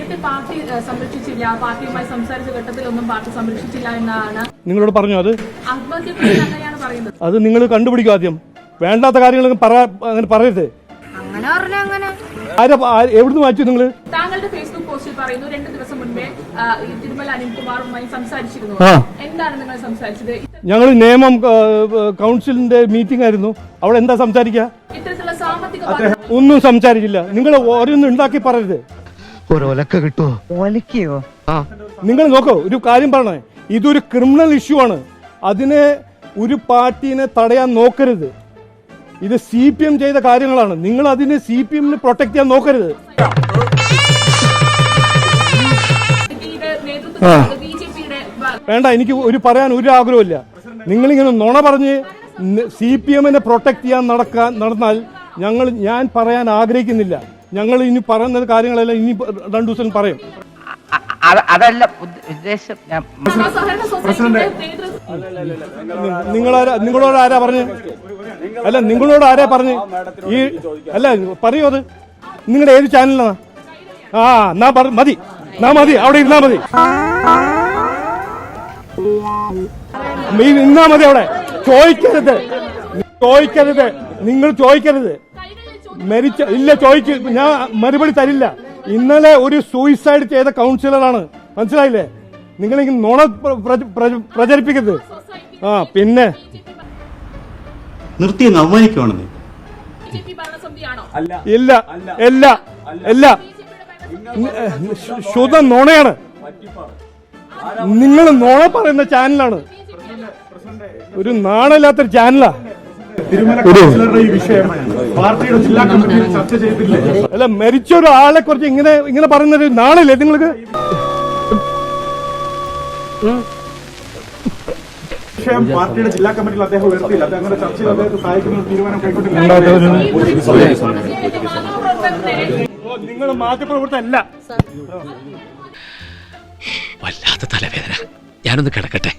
എന്നിട്ട് പാർട്ടി സംരക്ഷിച്ചില്ല, പാർട്ടിയുമായി സംസാരിച്ച ഘട്ടത്തിലൊന്നും പാർട്ടി സംരക്ഷിച്ചില്ല എന്നാണ് നിങ്ങളോട് പറഞ്ഞു. അത് ആത്മഹത്യക്കുറിച്ച് അങ്ങനെയാണ് പറയുന്നത്. അത് നിങ്ങൾ കണ്ടുപിടിക്കും ആദ്യം. വേണ്ടാത്ത കാര്യങ്ങൾ അങ്ങനെ പറയരുത്. എവിടുന്ന് വായിച്ചു നിങ്ങൾ? താങ്കളുടെ ഫേസ്ബുക്ക് പോസ്റ്റിൽ പറയുന്നു 2 ദിവസം മുൻപേ തിരുമല അനിൽകുമാറുമായി സംസാരിച്ചിരുന്നു. എന്താണ് നിങ്ങൾ സംസാരിച്ചത്? ഞങ്ങൾ നിയമം കൗൺസിലിന്റെ മീറ്റിംഗ് ആയിരുന്നു. അവിടെ എന്താ സംസാരിക്കുക? ഇത്തരത്തിലുള്ള സാമ്പത്തിക ഒന്നും സംസാരിച്ചില്ല. നിങ്ങൾ ഓരോന്നും ഉണ്ടാക്കി പറയരുത്. നിങ്ങൾ നോക്കോ, ഒരു കാര്യം പറഞ്ഞേ, ഇതൊരു ക്രിമിനൽ ഇഷ്യൂ ആണ്. അതിനെ ഒരു പാർട്ടീനെ തടയാൻ നോക്കരുത്. ഇത് CPM ചെയ്ത കാര്യങ്ങളാണ്. നിങ്ങൾ അതിനെ CPM പ്രൊട്ടക്ട് ചെയ്യാൻ നോക്കരുത്. വേണ്ട, എനിക്ക് പറയാൻ ഒരു ആഗ്രഹമില്ല. നിങ്ങളിങ്ങനെ നുണ പറഞ്ഞ് CPM പ്രൊട്ടക്ട് ചെയ്യാൻ നടന്നാൽ ഞാൻ പറയാൻ ആഗ്രഹിക്കുന്നില്ല. ഞങ്ങൾ ഇനി പറയുന്ന കാര്യങ്ങളെല്ലാം ഇനി 2 ദിവസം പറയും. അതല്ല ഉദ്ദേശം. നിങ്ങളോട് ആരാ പറഞ്ഞു? അല്ല, നിങ്ങളോട് ആരാ പറഞ്ഞു? പറയൂ. അത് നിങ്ങളുടെ ഏത് ചാനലാണ്? മതി അവിടെ ഇരുന്നാ മതി. നിന്നാ മതി അവിടെ. ചോദിക്കരുത്. നിങ്ങൾ ചോദിക്കരുത്. ഞാൻ മറുപടി തരില്ല. ഇന്നലെ ഒരു സൂയിസൈഡ് ചെയ്ത കൗൺസിലറാണ്. മനസ്സിലായില്ലേ? നിങ്ങളിങ്ങനെ നുണ പ്രചരിപ്പിക്കരുത്. പിന്നെ നിർത്തി അവമാനിക്കുവാണെന്ന്. ഇല്ല. ശുദ്ധ നുണയാണ്. നിങ്ങൾ നുണ പറയുന്ന ചാനലാണ്. ഒരു നാണമില്ലാത്തൊരു ചാനലാ. അല്ല, മരിച്ച ഒരാളെ കുറിച്ച് ഇങ്ങനെ പറയുന്നത് നാണില്ലേ നിങ്ങൾക്ക്? പാർട്ടിയുടെ ജില്ലാ കമ്മിറ്റിയിൽ അദ്ദേഹം ഉയർത്തിയില്ല. അങ്ങനെ ചർച്ചയിൽ അദ്ദേഹത്തെ സഹായിക്കുന്ന തീരുമാനം കൈക്കൊണ്ടില്ല. നിങ്ങൾ മാധ്യമപ്രവർത്തകല്ല. വല്ലാത്ത തലവേദന. ഞാനൊന്ന് കിടക്കട്ടെ.